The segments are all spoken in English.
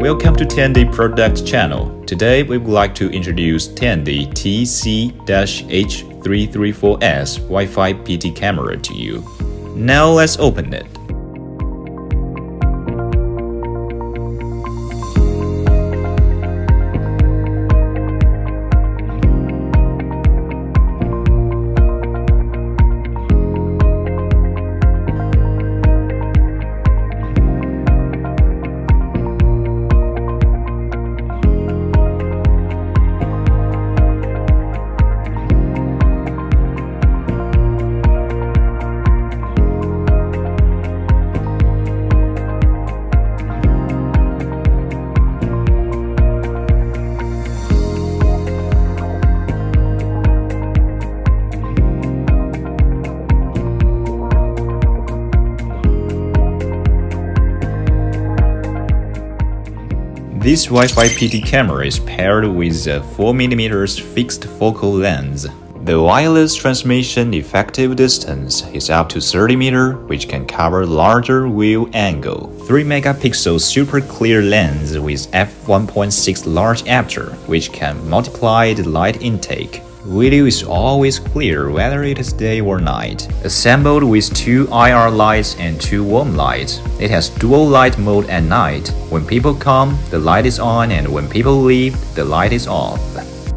Welcome to Tiandy Product Channel. Today we would like to introduce Tiandy TC-H334S Wi-Fi PT camera to you. Now let's open it. This Wi-Fi PT camera is paired with a 4mm fixed focal lens. The wireless transmission effective distance is up to 30 meters, which can cover larger view angle. 3-megapixel super clear lens with f1.6 large aperture, which can multiply the light intake. Video is always clear whether it is day or night. Assembled with 2 IR lights and 2 warm lights, it has dual light mode at night. When people come, the light is on, and when people leave, the light is off.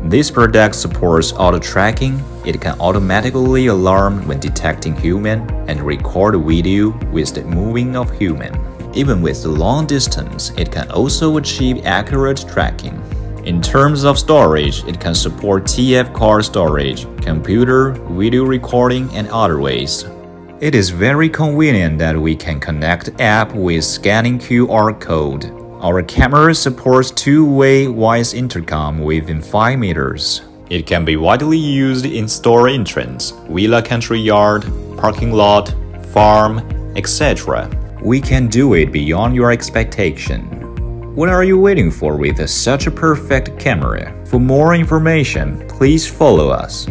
This product supports auto tracking. It can automatically alarm when detecting human and record video with the moving of human. Even with the long distance, it can also achieve accurate tracking. In terms of storage, it can support TF card storage, computer, video recording, and other ways. It is very convenient that we can connect app with scanning QR code. Our camera supports two-way voice intercom within 5 meters. It can be widely used in store entrance, villa country yard, parking lot, farm, etc. We can do it beyond your expectation. What are you waiting for with such a perfect camera? For more information, please follow us.